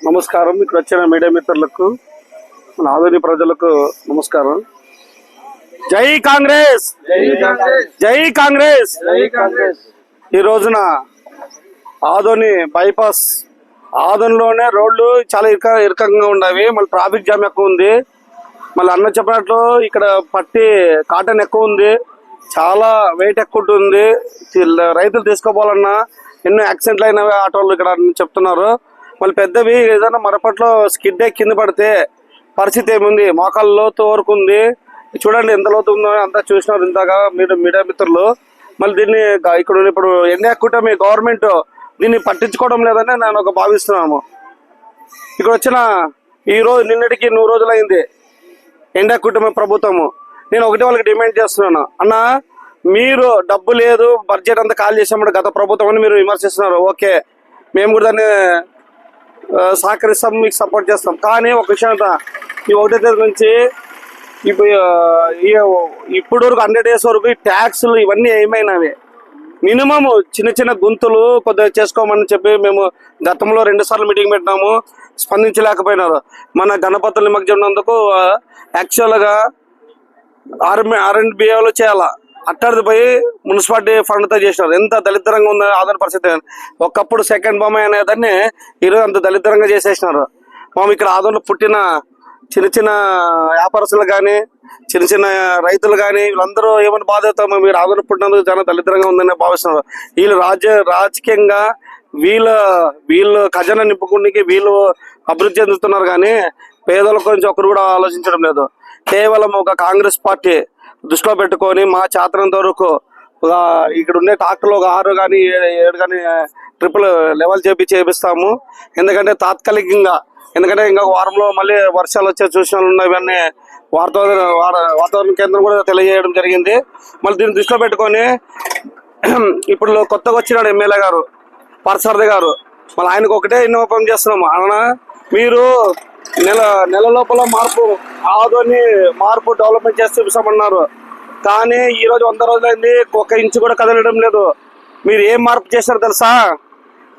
నమస్కారం. ఇక్కడ వచ్చిన మీడియా మిత్రులకు, మన ఆదోని ప్రజలకు నమస్కారం. జై కాంగ్రెస్, జై కాంగ్రెస్. ఈ రోజున ఆదోని బైపాస్, ఆదోనిలోనే రోడ్లు చాలా ఇరకంగా ఉన్నవి. మళ్ళీ ట్రాఫిక్ జామ్ ఎక్కువ ఉంది. మళ్ళీ అన్న చెప్పినట్లు ఇక్కడ పట్టి కాటన్ ఎక్కువ ఉంది, చాలా వెయిట్ ఎక్కువ ఉంటుంది. రైతులు తీసుకోపోవాలన్నా ఎన్నో యాక్సిడెంట్లు అయినవి ఆటోలు ఇక్కడ చెప్తున్నారు. మళ్ళీ పెద్దవి ఏదైనా మరపట్లో స్కిడ్ కింద పడితే పరిస్థితి ఏముంది? మోకాళ్ళ లోతు వరకు ఉంది. చూడండి ఎంత లోతు ఉందో, అంతా చూసినారు ఇంతగా మీడియా మిత్రులు. మళ్ళీ దీన్ని ఇక్కడ ఇప్పుడు ఎన్డీఏ కూటమి గవర్నమెంట్ దీన్ని పట్టించుకోవడం లేదని నేను ఒక భావిస్తున్నాము. ఇక్కడ వచ్చిన ఈ రోజు నిన్నటికి 100 రోజులైంది ఎన్డీఏ కూటమి ప్రభుత్వము. నేను ఒకటి వాళ్ళకి డిమాండ్ చేస్తున్నాను, అన్న మీరు డబ్బు లేదు, బడ్జెట్ అంతా ఖాళీ చేసాము గత ప్రభుత్వం అని మీరు విమర్శిస్తున్నారు. ఓకే, మేము కూడా దాన్ని సహకరిస్తాం, మీకు సపోర్ట్ చేస్తాం. కానీ ఒక విషయం అంతా, ఈ 1వ తేదీ నుంచి ఇప్పుడు వరకు 100 days వరకు ఈ ట్యాక్స్లు ఇవన్నీ ఏమైనావి మినిమం చిన్న చిన్న గుంతులు కొద్దిగా చేసుకోమని చెప్పి మేము గతంలో 2 సార్లు మీటింగ్ పెట్టినాము, స్పందించలేకపోయినారు. మన గణపతుల నిమజ్జనందుకు యాక్చువల్గా R&Bలో చేయాలా, అట్టడిది పోయి మున్సిపాలిటీ ఫండ్తో చేసినారు. ఎంత దళిద్రంగా ఉందో ఆదరణ పరిస్థితి. ఒకప్పుడు సెకండ్ బొమ్మ అనేదాన్ని ఈరోజు అంత దళిద్రంగా చేసేసినారు. మేము ఇక్కడ ఆదరణలో పుట్టిన చిన్న చిన్న వ్యాపారస్తులు కానీ, చిన్న చిన్న రైతులు కానీ, వీళ్ళందరూ ఏమైనా బాధ అవుతామో, మీరు ఆదరణ పుట్టినందుకు చాలా దళిద్రంగా ఉందని భావిస్తున్నారు. వీళ్ళు రాజకీయంగా వీళ్ళు ఖజానా నింపుకునికి వీళ్ళు అభివృద్ధి చెందుతున్నారు, కానీ పేదల గురించి ఒకరు కూడా ఆలోచించడం లేదు. కేవలం ఒక కాంగ్రెస్ పార్టీ దృష్టిలో పెట్టుకొని మా చేతనంత వరకు ఇక్కడ ఉండే ట్రాక్టర్లు ఒక 6 కానీ 7 కానీ ట్రిపుల్ లెవెల్ చేపిస్తాము. ఎందుకంటే తాత్కాలికంగా, ఎందుకంటే ఇంకొక వారంలో మళ్ళీ వర్షాలు వచ్చే సూచనలు ఉన్నవన్నీ వాతావరణ కేంద్రం కూడా తెలియజేయడం జరిగింది. మళ్ళీ దీన్ని దృష్టిలో పెట్టుకొని ఇప్పుడు కొత్తగా వచ్చినాడు ఎమ్మెల్యే గారు పార్థసారథి గారు. మళ్ళీ ఆయనకు ఒకటే విన్నపం చేస్తున్నాము, అన్న మీరు నెల లోపల ఆదోని మార్పు డెవలప్మెంట్ చేసి చూపిస్తామన్నారు. కానీ ఈరోజు 100 రోజులైంది, 1 ఇంచు కూడా కదలడం లేదు. మీరు ఏం మార్పు చేశారు తెలుసా?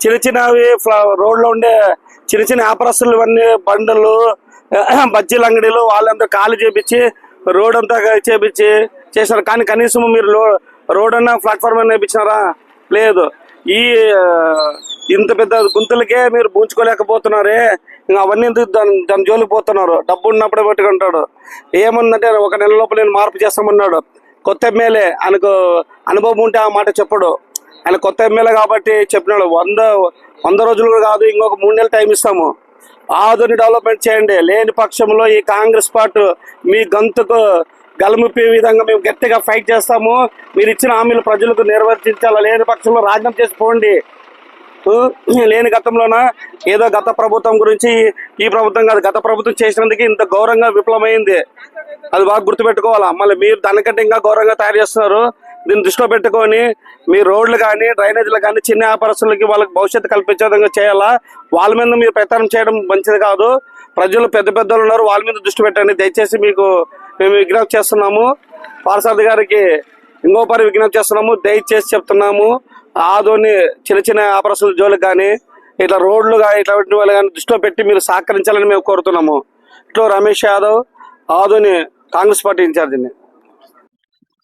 చిన్న చిన్నవి రోడ్లో ఉండే చిన్న చిన్న వ్యాపారస్తులు ఇవన్నీ బండలు, బజ్జీల అంగడీలు వాళ్ళంతా ఖాళీ చేపించి రోడ్ అంతా చేశారు. కానీ కనీసం మీరు రోడ్ అన్నా ప్లాట్ఫామ్ అన్నా వేయించినారా? లేదు. ఇంత పెద్ద గుంతలకే మీరు పూంచుకోలేకపోతున్నారే, ఇంకా అవన్నీ ఎందుకు దాని జోలికి పోతున్నారు? డబ్బు ఉన్నప్పుడే పెట్టుకుంటాడు. ఏముందంటే 1 నెల లోపల నేను మార్పు చేస్తామన్నాడు. కొత్త ఎమ్మెల్యే, ఆయనకు అనుభవం ఉంటే ఆ మాట చెప్పడు. ఆయన కొత్త ఎమ్మెల్యే కాబట్టి చెప్పినాడు. 100 రోజులు కూడా కాదు, ఇంకొక 3 నెలలు టైం ఇస్తాము, ఆదోని డెవలప్మెంట్ చేయండి. లేని పక్షంలో ఈ కాంగ్రెస్ పార్టీ మీ గంతుకు గలముప్పే విధంగా మేము గట్టిగా ఫైట్ చేస్తాము. మీరు ఇచ్చిన హామీలు ప్రజలకు నిర్వర్తించాలా, లేని పక్షంలో రాజీనామా చేసి పోండి. లేని గతంలోన ఏదో గత ప్రభుత్వం గురించి ఈ ప్రభుత్వం కాదు, గత ప్రభుత్వం చేసినందుకు ఇంత గౌరవంగా విఫలమైంది. అది బాగా గుర్తుపెట్టుకోవాలా. మళ్ళీ మీరు దానికంటే ఇంకా గౌరవంగా తయారు చేస్తున్నారు. దీన్ని దృష్టిలో పెట్టుకొని మీ రోడ్లు కానీ, డ్రైనేజీలు కానీ, చిన్న వ్యాపారస్తులకి వాళ్ళకి భవిష్యత్తు కల్పించే విధంగా చేయాలా. వాళ్ళ మీద మీరు ప్రయత్నం చేయడం మంచిది కాదు. ప్రజలు పెద్దలు ఉన్నారు, వాళ్ళ మీద దృష్టి పెట్టండి దయచేసి. మేము విజ్ఞప్తి చేస్తున్నాము. పార్థసారథి గారికి ఇంకోపరి విజ్ఞప్తి చేస్తున్నాము, దయచేసి చెప్తున్నాము. ఆదోని చిన్న చిన్న వ్యాపారస్తుల జోలికి కానీ, ఇట్లా రోడ్లు కానీ, ఇట్లాంటి వాళ్ళు కానీ దృష్టిలో పెట్టి మీరు సహకరించాలని మేము కోరుతున్నాము. ఇట్లా రమేష్ యాదవ్, ఆదోని కాంగ్రెస్ పార్టీ ఇన్ఛార్జిని.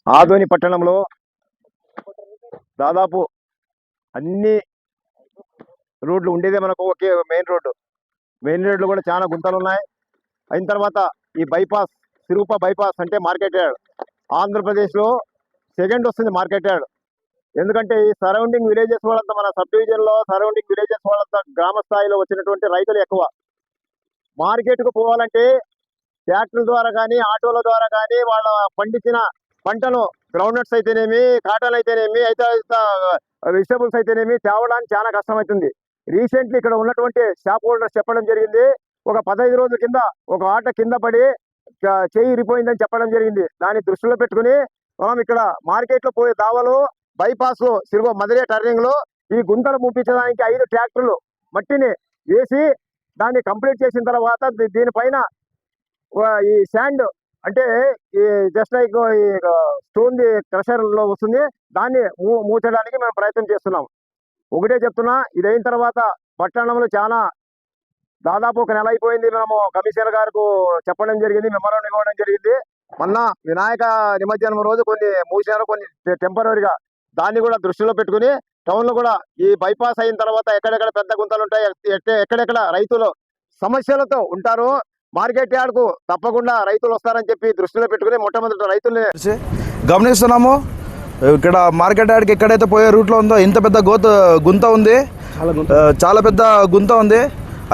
ఆదోని పట్టణంలో దాదాపు అన్ని రోడ్లు ఉండేదే మనకు ఒకే మెయిన్ రోడ్లు కూడా చాలా గుంతలు ఉన్నాయి. అయిన తర్వాత ఈ బైపాస్, సిరుప బైపాస్ అంటే మార్కెట్ యార్డ్, ఆంధ్రప్రదేశ్లో 2nd వస్తుంది మార్కెట్ యార్డ్. ఎందుకంటే ఈ సరౌండింగ్ విలేజెస్ వాళ్ళంతా, మన సబ్ డివిజన్లో సరౌండింగ్ విలేజెస్ వాళ్ళంతా గ్రామ స్థాయిలో వచ్చినటువంటి రైతులు ఎక్కువ. మార్కెట్కు పోవాలంటే ట్రాక్టర్ల ద్వారా కానీ, ఆటోల ద్వారా కానీ, వాళ్ళ పండించిన పంటను గ్రౌండ్నట్స్ అయితేనేమి, కాటన్ అయితేనేమి, వెజిటబుల్స్ అయితేనేమి తేవడానికి చాలా కష్టమవుతుంది. రీసెంట్లీ ఇక్కడ ఉన్నటువంటి షాప్ హోల్డర్స్ చెప్పడం జరిగింది, ఒక 15 రోజుల కింద ఒక ఆట కింద పడి చేయి ఇరిపోయిందని చెప్పడం జరిగింది. దాన్ని దృష్టిలో పెట్టుకుని మనం ఇక్కడ మార్కెట్లో పోయే దావలో బైపాస్ లో మధురే టర్నింగ్ లో ఈ గుంతలు ముప్పించడానికి 5 ట్రాక్టర్లు మట్టిని వేసి దాన్ని కంప్లీట్ చేసిన తర్వాత దీనిపైన ఈ శాండ్ అంటే ఈ జస్ట్ లైక్ ఈ స్టోన్ క్రషర్ లో వస్తుంది, దాన్ని మూచడానికి మేము ప్రయత్నం చేస్తున్నాం. ఒకటే చెప్తున్నా, ఇది అయిన తర్వాత పట్టణంలో చాలా దాదాపు 1 నెల అయిపోయింది. మేము కమిషనర్ గారికి చెప్పడం జరిగింది, మెమోరాండం ఇవ్వడం జరిగింది. మొన్న వినాయక నిమజ్జనం రోజు కొన్ని మూసారు, కొన్ని టెంపరీగా. దాన్ని కూడా దృష్టిలో పెట్టుకుని టౌన్ లో కూడా ఈ బైపాస్ అయిన తర్వాత ఎక్కడెక్కడ పెద్ద గుంతలు ఉంటాయి, ఎక్కడెక్కడ రైతులు సమస్యలతో ఉంటారో మార్కెట్ యార్డ్ కు తప్పకుండా రైతులు వస్తారని చెప్పి దృష్టిలో పెట్టుకుని మొట్టమొదటి రైతుల్ని గమనిస్తున్నాము. ఇక్కడ మార్కెట్ యార్డ్కి ఎక్కడైతే పోయే రూట్లో ఉందో ఇంత పెద్ద గుంత ఉంది, చాలా పెద్ద గుంత ఉంది.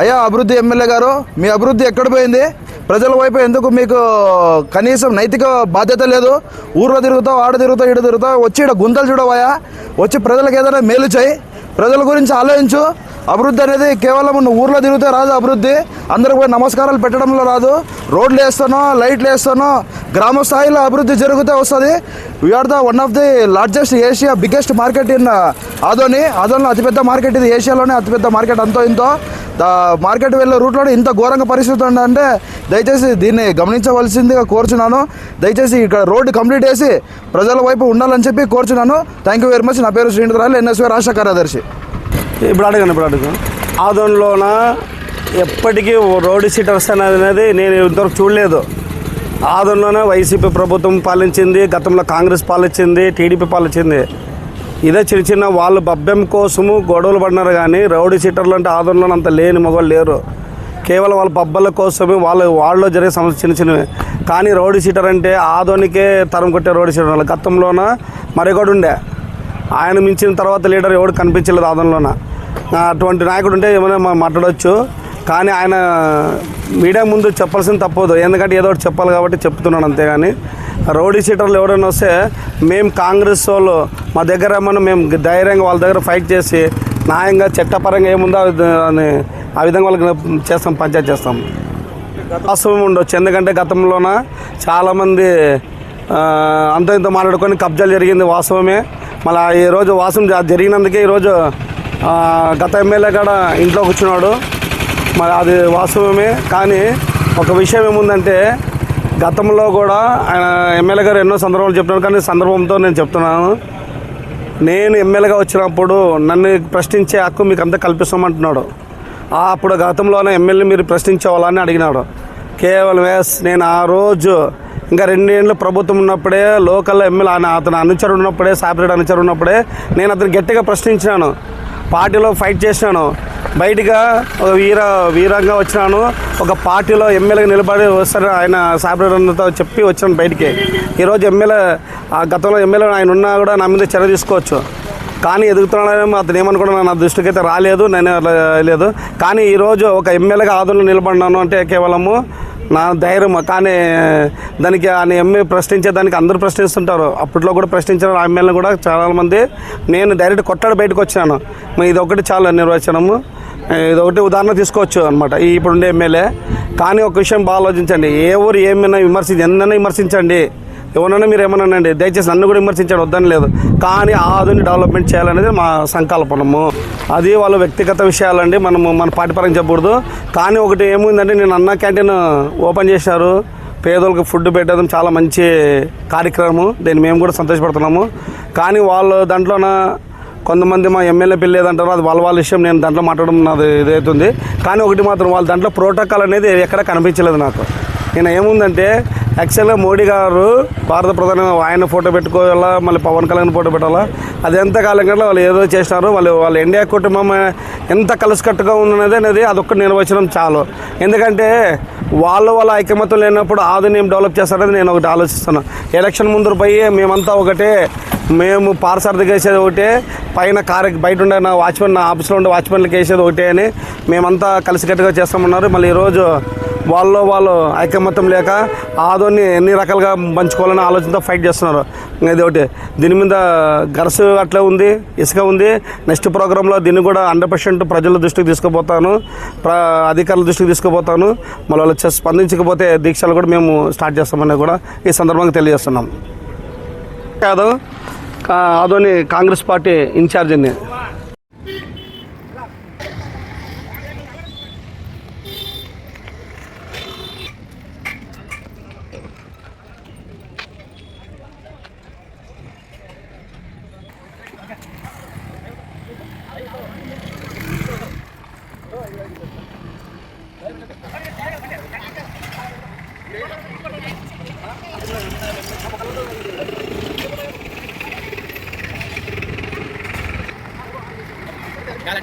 అయ్యా అభివృద్ధి ఎమ్మెల్యే గారు, మీ అభివృద్ధి ఎక్కడ పోయింది? ప్రజల వైపు ఎందుకు మీకు కనీసం నైతిక బాధ్యత లేదు? ఊర్లో తిరుగుతావు, ఆడ తిరుగుతావు, ఇటు తిరుగుతావు, వచ్చి ఇక్కడ గుంతలు చూడవయ్యా, వచ్చి ప్రజలకు ఏదైనా మేలు చేయి, ప్రజల గురించి ఆలోచించు. అభివృద్ధి అనేది కేవలం నువ్వు ఊర్లో తిరిగితే రాదు. అభివృద్ధి అందరికి పోయి నమస్కారాలు పెట్టడంలో రాదు. రోడ్లు వేస్తానో, లైట్లు వేస్తానో, గ్రామ స్థాయిలో అభివృద్ధి జరిగితే వస్తుంది. We are the one of the largest Asia biggest market in ఆదోనిలో అతిపెద్ద మార్కెట్ ఇది, ఏషియాలోనే అతిపెద్ద మార్కెట్. అంతో ఇంతో మార్కెట్ వెళ్ళే రూట్లో ఇంత ఘోరంగా పరిస్థితి ఉందంటే దయచేసి దీన్ని గమనించవలసిందిగా కోరుచున్నాను. దయచేసి ఇక్కడ రోడ్డు కంప్లీట్ చేసి ప్రజల వైపు ఉండాలని చెప్పి కోరుచున్నాను. Thank you very much. నా పేరు శ్రీనిధరాలు, ఎన్ఎస్వై రాష్ట్ర కార్యదర్శి. ఇప్పుడు అడగను ఆదోన్లోన ఎప్పటికీ రోడ్డు సీటర్స్ అనేది నేను ఇంతవరకు చూడలేదు. ఆదోన్లోనే వైసీపీ ప్రభుత్వం పాలించింది, గతంలో కాంగ్రెస్ పాలించింది, టీడీపీ పాలించింది. ఇదే చిన్న చిన్న వాళ్ళు బబ్బెం కోసము గొడవలు పడినారు, కానీ రౌడీ సీటర్లు అంటే ఆదోన్లో అంత లేని మగవాళ్ళు లేరు. కేవలం వాళ్ళ పబ్బల కోసమే వాళ్ళలో జరిగే సమస్య చిన్న చిన్నవి. కానీ రౌడీ సీటర్ అంటే ఆదోనికే తరం కొట్టే రౌడీ సీటర్. గతంలోన మరొకడు ఉండే, ఆయన మించిన తర్వాత లీడర్ ఎవడు కనిపించలేదు ఆదోన్లోన. అటువంటి నాయకుడు ఉంటే ఏమైనా మాట్లాడవచ్చు, కానీ ఆయన మీడియా ముందు చెప్పాల్సింది తప్పదు. ఎందుకంటే ఏదో ఒకటి చెప్పాలి కాబట్టి చెప్తున్నాను, అంతేగాని రౌడీ సీటర్లు ఎవరైనా వస్తే మేము కాంగ్రెస్ వాళ్ళు మా దగ్గర ఏమన్నా మేము ధైర్యంగా వాళ్ళ దగ్గర ఫైట్ చేసి న్యాయంగా చట్టపరంగా ఏముందో ఆ విధంగా వాళ్ళకి చేస్తాం, పంచాయతీ చేస్తాం. వాస్తవం ఉండొచ్చు, ఎందుకంటే గతంలోన చాలామంది అంత ఇంత మాట్లాడుకొని కబ్జాలు జరిగింది, వాస్తవమే. మళ్ళీ ఈరోజు వాస్తవం జరిగినందుకే ఈరోజు గత ఎమ్మెల్యే కూడా ఇంట్లో కూర్చున్నాడు, మరి అది వాస్తవమే. కానీ ఒక విషయం ఏముందంటే గతంలో కూడా ఆయన ఎమ్మెల్యే గారు ఎన్నో సందర్భాలు చెప్తున్నారు, కానీ సందర్భంతో నేను చెప్తున్నాను. నేను ఎమ్మెల్యేగా వచ్చినప్పుడు నన్ను ప్రశ్నించే హక్కు మీకు అంతా కల్పిస్తామంటున్నాడు. అప్పుడు గతంలోనే ఎమ్మెల్యే మీరు ప్రశ్నించేవాళ్ళని అడిగినాడు. కేవలం నేను ఆ రోజు ఇంకా 2 ఏళ్ళు ప్రభుత్వం ఉన్నప్పుడే లోకల్లో ఎమ్మెల్యే అతను అనుచరుడు ఉన్నప్పుడే, సాపిరెడ్డి అనుచరుడు ఉన్నప్పుడే నేను అతను గట్టిగా ప్రశ్నించినాను, పార్టీలో ఫైట్ చేసినాను. బయటగా ఒక వీరంగా వచ్చినాను, ఒక పార్టీలో ఎమ్మెల్యేగా నిలబడి వస్తాను ఆయన సాపిరెడ్డితో చెప్పి వచ్చాను బయటికి. ఈరోజు ఎమ్మెల్యే గతంలో ఎమ్మెల్యే ఆయన ఉన్నా కూడా నా మీద చర్య తీసుకోవచ్చు, కానీ ఎదుగుతున్నాడేమో అతను ఏమనుకున్నా నా దృష్టికి అయితే రాలేదు, నేను లేదు. కానీ ఈరోజు ఒక ఎమ్మెల్యేగా ఆదోళన నిలబడినాను అంటే కేవలము నా ధైర్యం. కానీ దానికి ఆయన ప్రశ్నించేదానికి అందరూ ప్రశ్నిస్తుంటారు, అప్పట్లో కూడా ప్రశ్నించారు ఆ ఎమ్మెల్యేని కూడా చాలామంది. నేను డైరెక్ట్ కొట్టాడు బయటకు వచ్చాను. ఇది ఒకటి చాలా నిర్వచనము, ఇది ఒకటి ఉదాహరణ తీసుకోవచ్చు అనమాట ఇప్పుడుండే ఎమ్మెల్యే. కానీ ఒక విషయం బాగా ఆలోచించండి, ఎవరు ఏమైనా ఎన్నైనా విమర్శించండి, ఎవరైనా మీరు ఏమన్నానండి, దయచేసి నన్ను కూడా విమర్శించడం వద్దని లేదు, కానీ ఆదోని డెవలప్మెంట్ చేయాలనేది మా సంకల్పనము. అది వాళ్ళ వ్యక్తిగత విషయాలండి, మన పార్టీ పరంగా చెప్పకూడదు. కానీ ఒకటి ఏముందంటే నేను అన్న క్యాంటీన్ ఓపెన్ చేశారు, పేదలకు ఫుడ్ పెట్టడం చాలా మంచి కార్యక్రమం, దీన్ని మేము కూడా సంతోషపడుతున్నాము. కానీ వాళ్ళు దాంట్లోన కొంతమంది మా ఎమ్మెల్యే పిల్లేదంటారు, అది వాళ్ళ విషయం, నేను దాంట్లో మాట్లాడడం నాది ఇదవుతుంది. కానీ ఒకటి మాత్రం వాళ్ళ దాంట్లో ప్రోటోకాల్ అనేది ఎక్కడ కనిపించలేదు నాకు. నేను ఏముందంటే యాక్చువల్గా మోడీ గారు భారత ప్రధాని ఆయన ఫోటో పెట్టుకోవాలా, మళ్ళీ పవన్ కళ్యాణ్ ఫోటో పెట్టాలా, అది ఎంతకాలం కంటే వాళ్ళు ఏదో చేసినారు. వాళ్ళ ఇండియా కుటుంబం ఎంత కలిసికట్టుగా ఉన్నది అదొక్కటి నిర్వచనం చాలు. ఎందుకంటే వాళ్ళ ఐకమత్యం లేనప్పుడు ఆదోని ఏం డెవలప్ చేస్తారని నేను ఒకటి ఆలోచిస్తున్నాను. ఎలక్షన్ ముందు పోయి మేమంతా ఒకటే, మేము పార్సర్దికి వేసేది ఒకటే, పైన బయట ఉండే నా ఆఫీస్లో ఉండే వాచ్మెన్లకి వేసేది ఒకటే అని మేమంతా కలిసికట్టుగా చేస్తామన్నారు. మళ్ళీ ఈరోజు వాళ్ళు ఐకమత్యం లేక ఆదోని ఎన్ని రకాలుగా పంచుకోవాలని ఆలోచనతో ఫైట్ చేస్తున్నారు. ఇది ఒకటి, దీని మీద గరసు అట్లా ఉంది, ఇసుక ఉంది. నెక్స్ట్ ప్రోగ్రాంలో దీన్ని కూడా 100% ప్రజల దృష్టికి తీసుకుపోతాను, అధికారుల దృష్టికి తీసుకుపోతాను. మళ్ళీ వాళ్ళు స్పందించకపోతే దీక్షలు కూడా మేము స్టార్ట్ చేస్తామని కూడా ఈ సందర్భంగా తెలియజేస్తున్నాం. కాదు ఆదోని కాంగ్రెస్ పార్టీ ఇన్ఛార్జిని చాలా